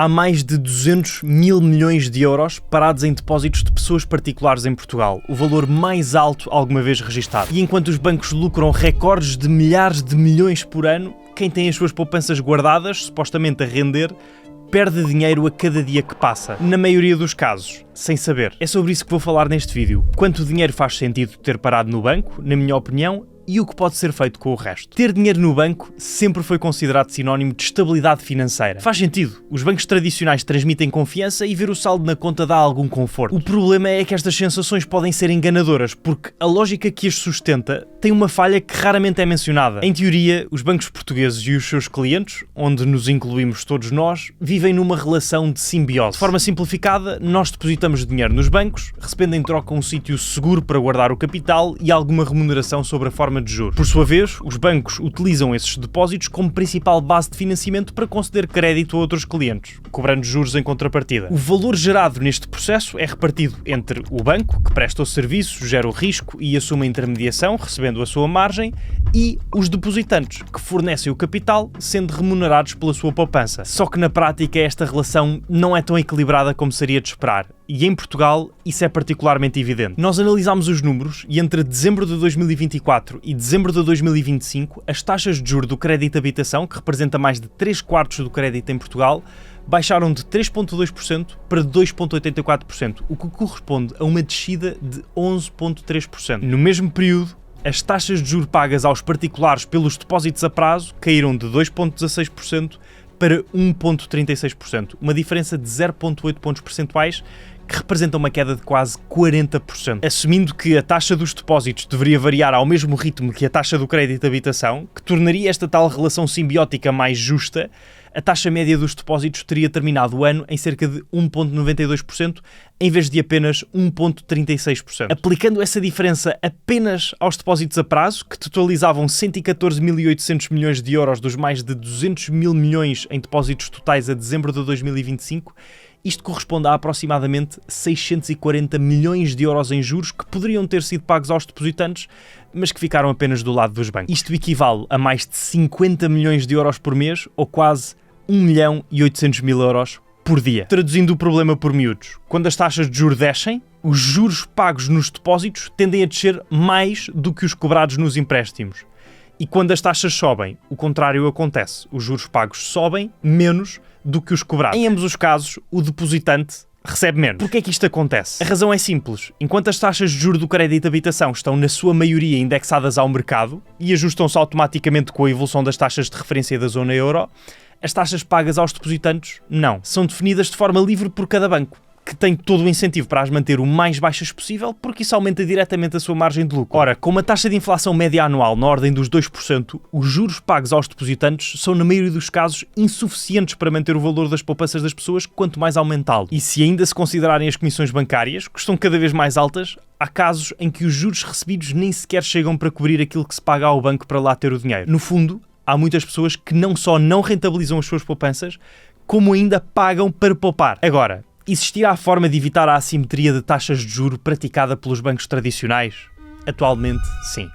Há mais de 200 mil milhões de euros parados em depósitos de pessoas particulares em Portugal, o valor mais alto alguma vez registado. E enquanto os bancos lucram recordes de milhares de milhões por ano, quem tem as suas poupanças guardadas, supostamente a render, perde dinheiro a cada dia que passa, na maioria dos casos, sem saber. É sobre isso que vou falar neste vídeo. Quanto dinheiro faz sentido ter parado no banco, na minha opinião, e o que pode ser feito com o resto. Ter dinheiro no banco sempre foi considerado sinónimo de estabilidade financeira. Faz sentido. Os bancos tradicionais transmitem confiança e ver o saldo na conta dá algum conforto. O problema é que estas sensações podem ser enganadoras, porque a lógica que as sustenta tem uma falha que raramente é mencionada. Em teoria, os bancos portugueses e os seus clientes, onde nos incluímos todos nós, vivem numa relação de simbiose. De forma simplificada, nós depositamos dinheiro nos bancos, recebendo em troca um sítio seguro para guardar o capital e alguma remuneração sobre a forma de juros. Por sua vez, os bancos utilizam esses depósitos como principal base de financiamento para conceder crédito a outros clientes, cobrando juros em contrapartida. O valor gerado neste processo é repartido entre o banco, que presta o serviço, gera o risco e assume a intermediação, recebendo a sua margem, e os depositantes, que fornecem o capital, sendo remunerados pela sua poupança. Só que na prática esta relação não é tão equilibrada como seria de esperar. E em Portugal isso é particularmente evidente. Nós analisámos os números e entre dezembro de 2024 e dezembro de 2025, as taxas de juros do crédito de habitação, que representa mais de 3/4 do crédito em Portugal, baixaram de 3,2% para 2,84%, o que corresponde a uma descida de 11,3%. No mesmo período, as taxas de juros pagas aos particulares pelos depósitos a prazo caíram de 2,16% para 1,36%, uma diferença de 0,8 pontos percentuais, que representa uma queda de quase 40%. Assumindo que a taxa dos depósitos deveria variar ao mesmo ritmo que a taxa do crédito de habitação, que tornaria esta tal relação simbiótica mais justa, a taxa média dos depósitos teria terminado o ano em cerca de 1,92%, em vez de apenas 1,36%. Aplicando essa diferença apenas aos depósitos a prazo, que totalizavam 114.800 milhões de euros dos mais de 200 mil milhões em depósitos totais a dezembro de 2025, isto corresponde a aproximadamente 640 milhões de euros em juros que poderiam ter sido pagos aos depositantes, mas que ficaram apenas do lado dos bancos. Isto equivale a mais de 50 milhões de euros por mês, ou quase 1.800.000 euros por dia. Traduzindo o problema por miúdos, quando as taxas de juros descem, os juros pagos nos depósitos tendem a descer mais do que os cobrados nos empréstimos. E quando as taxas sobem, o contrário acontece. Os juros pagos sobem menos do que os cobrados. Em ambos os casos, o depositante recebe menos. Porquê é que isto acontece? A razão é simples. Enquanto as taxas de juros do crédito de habitação estão, na sua maioria, indexadas ao mercado e ajustam-se automaticamente com a evolução das taxas de referência da zona euro, as taxas pagas aos depositantes não. São definidas de forma livre por cada banco, que tem todo o incentivo para as manter o mais baixas possível, porque isso aumenta diretamente a sua margem de lucro. Ora, com uma taxa de inflação média anual na ordem dos 2%, os juros pagos aos depositantes são, na maioria dos casos, insuficientes para manter o valor das poupanças das pessoas, quanto mais aumentá-lo. E se ainda se considerarem as comissões bancárias, que estão cada vez mais altas, há casos em que os juros recebidos nem sequer chegam para cobrir aquilo que se paga ao banco para lá ter o dinheiro. No fundo, há muitas pessoas que não só não rentabilizam as suas poupanças, como ainda pagam para poupar. Agora, existirá a forma de evitar a assimetria de taxas de juro praticada pelos bancos tradicionais? Atualmente, sim.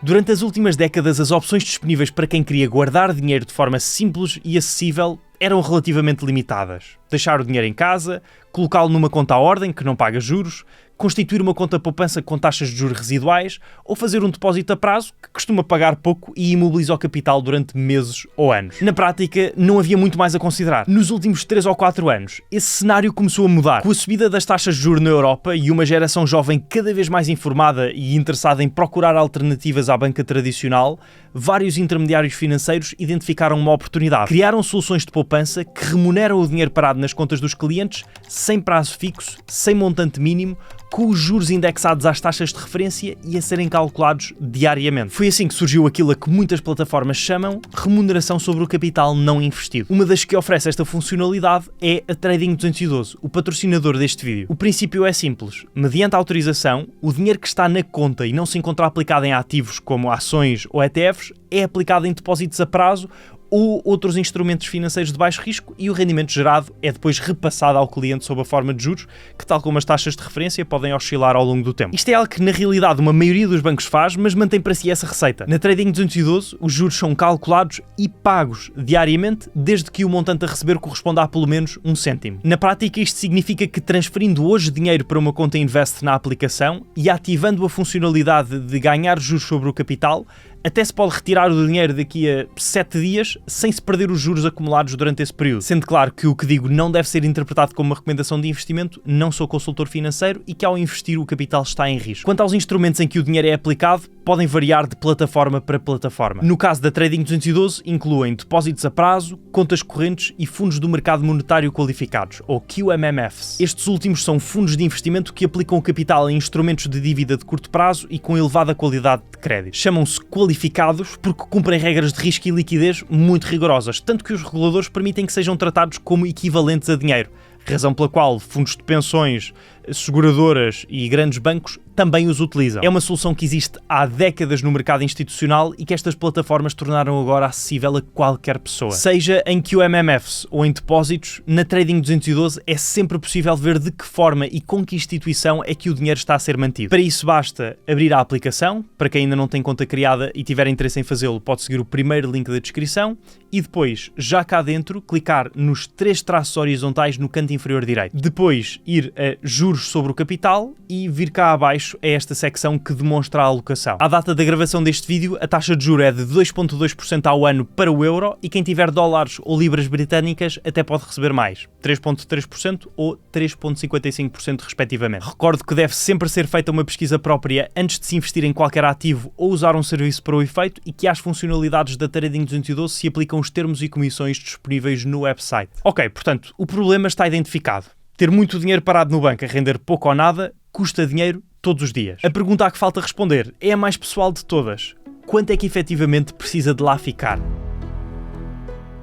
Durante as últimas décadas, as opções disponíveis para quem queria guardar dinheiro de forma simples e acessível eram relativamente limitadas. Deixar o dinheiro em casa, colocá-lo numa conta à ordem que não paga juros, constituir uma conta poupança com taxas de juros residuais ou fazer um depósito a prazo que costuma pagar pouco e imobiliza o capital durante meses ou anos. Na prática, não havia muito mais a considerar. Nos últimos 3 ou 4 anos, esse cenário começou a mudar. Com a subida das taxas de juros na Europa e uma geração jovem cada vez mais informada e interessada em procurar alternativas à banca tradicional, vários intermediários financeiros identificaram uma oportunidade. Criaram soluções de poupança que remuneram o dinheiro parado nas contas dos clientes sem prazo fixo, sem montante mínimo, com os juros indexados às taxas de referência e a serem calculados diariamente. Foi assim que surgiu aquilo a que muitas plataformas chamam remuneração sobre o capital não investido. Uma das que oferece esta funcionalidade é a Trading 212, o patrocinador deste vídeo. O princípio é simples. Mediante a autorização, o dinheiro que está na conta e não se encontra aplicado em ativos como ações ou ETFs é aplicado em depósitos a prazo ou outros instrumentos financeiros de baixo risco, e o rendimento gerado é depois repassado ao cliente sob a forma de juros, que, tal como as taxas de referência, podem oscilar ao longo do tempo. Isto é algo que na realidade uma maioria dos bancos faz, mas mantém para si essa receita. Na Trading 212, os juros são calculados e pagos diariamente, desde que o montante a receber corresponda a pelo menos 1 cêntimo. Na prática, isto significa que transferindo hoje dinheiro para uma conta Invest na aplicação e ativando a funcionalidade de ganhar juros sobre o capital, até se pode retirar o dinheiro daqui a 7 dias sem se perder os juros acumulados durante esse período. Sendo claro que o que digo não deve ser interpretado como uma recomendação de investimento, não sou consultor financeiro e que ao investir o capital está em risco. Quanto aos instrumentos em que o dinheiro é aplicado, podem variar de plataforma para plataforma. No caso da Trading 212, incluem depósitos a prazo, contas correntes e fundos do mercado monetário qualificados, ou QMMFs. Estes últimos são fundos de investimento que aplicam o capital em instrumentos de dívida de curto prazo e com elevada qualidade de crédito. Chamam-se qualificados porque cumprem regras de risco e liquidez muito rigorosas, tanto que os reguladores permitem que sejam tratados como equivalentes a dinheiro, razão pela qual fundos de pensões, seguradoras e grandes bancos também os utilizam. É uma solução que existe há décadas no mercado institucional e que estas plataformas tornaram agora acessível a qualquer pessoa. Seja em QMMFs ou em depósitos, na Trading 212 é sempre possível ver de que forma e com que instituição é que o dinheiro está a ser mantido. Para isso basta abrir a aplicação, para quem ainda não tem conta criada e tiver interesse em fazê-lo, pode seguir o primeiro link da descrição e depois, já cá dentro, clicar nos 3 traços horizontais no canto inferior direito. Depois ir a juros sobre o capital e vir cá abaixo a esta secção que demonstra a alocação. À data da gravação deste vídeo, a taxa de juros é de 2,2% ao ano para o euro e quem tiver dólares ou libras britânicas até pode receber mais, 3,3% ou 3,55% respectivamente. Recordo que deve sempre ser feita uma pesquisa própria antes de se investir em qualquer ativo ou usar um serviço para o efeito e que às funcionalidades da Trading 212 se aplicam os termos e comissões disponíveis no website. Ok, portanto, o problema está identificado. Ter muito dinheiro parado no banco a render pouco ou nada custa dinheiro todos os dias. A pergunta a que falta responder é a mais pessoal de todas. Quanto é que efetivamente precisa de lá ficar?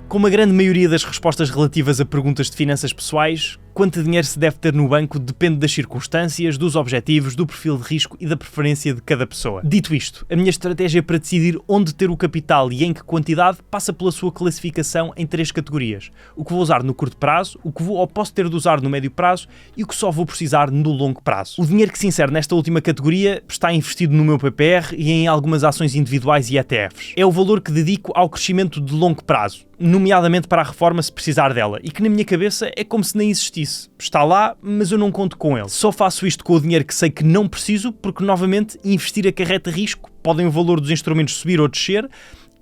Como a grande maioria das respostas relativas a perguntas de finanças pessoais, quanto dinheiro se deve ter no banco depende das circunstâncias, dos objetivos, do perfil de risco e da preferência de cada pessoa. Dito isto, a minha estratégia para decidir onde ter o capital e em que quantidade passa pela sua classificação em 3 categorias. O que vou usar no curto prazo, o que vou ou posso ter de usar no médio prazo e o que só vou precisar no longo prazo. O dinheiro que se insere nesta última categoria está investido no meu PPR e em algumas ações individuais e ETFs. É o valor que dedico ao crescimento de longo prazo, nomeadamente para a reforma se precisar dela, e que na minha cabeça é como se nem existisse. Está lá, mas eu não conto com ele. Só faço isto com o dinheiro que sei que não preciso, porque novamente investir acarreta risco, podem o valor dos instrumentos subir ou descer,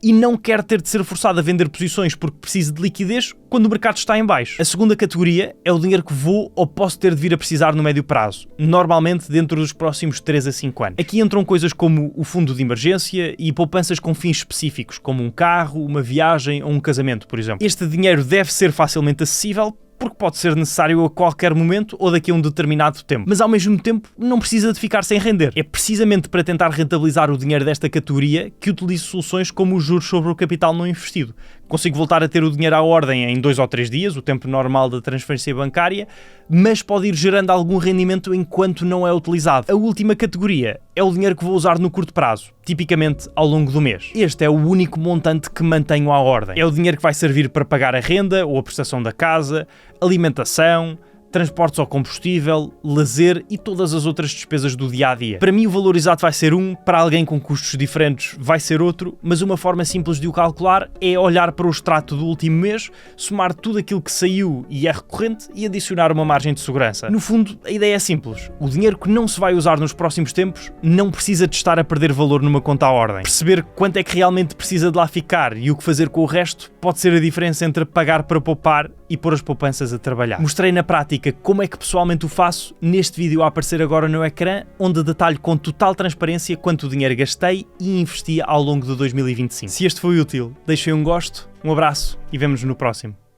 e não quero ter de ser forçado a vender posições porque preciso de liquidez quando o mercado está em baixo. A segunda categoria é o dinheiro que vou ou posso ter de vir a precisar no médio prazo, normalmente dentro dos próximos 3 a 5 anos. Aqui entram coisas como o fundo de emergência e poupanças com fins específicos, como um carro, uma viagem ou um casamento, por exemplo. Este dinheiro deve ser facilmente acessível, porque pode ser necessário a qualquer momento ou daqui a um determinado tempo. Mas ao mesmo tempo não precisa de ficar sem render. É precisamente para tentar rentabilizar o dinheiro desta categoria que utilizo soluções como os juros sobre o capital não investido. Consigo voltar a ter o dinheiro à ordem em 2 ou 3 dias, o tempo normal da transferência bancária, mas pode ir gerando algum rendimento enquanto não é utilizado. A última categoria é o dinheiro que vou usar no curto prazo, tipicamente ao longo do mês. Este é o único montante que mantenho à ordem. É o dinheiro que vai servir para pagar a renda ou a prestação da casa, alimentação, transportes ao combustível, lazer e todas as outras despesas do dia-a-dia. Para mim o valor exato vai ser um, para alguém com custos diferentes vai ser outro, mas uma forma simples de o calcular é olhar para o extrato do último mês, somar tudo aquilo que saiu e é recorrente e adicionar uma margem de segurança. No fundo, a ideia é simples. O dinheiro que não se vai usar nos próximos tempos não precisa de estar a perder valor numa conta à ordem. Perceber quanto é que realmente precisa de lá ficar e o que fazer com o resto pode ser a diferença entre pagar para poupar e pôr as poupanças a trabalhar. Mostrei na prática como é que pessoalmente o faço neste vídeo a aparecer agora no ecrã, onde detalho com total transparência quanto dinheiro gastei e investi ao longo de 2025. Se este foi útil, deixem um gosto, um abraço e vemo-nos no próximo.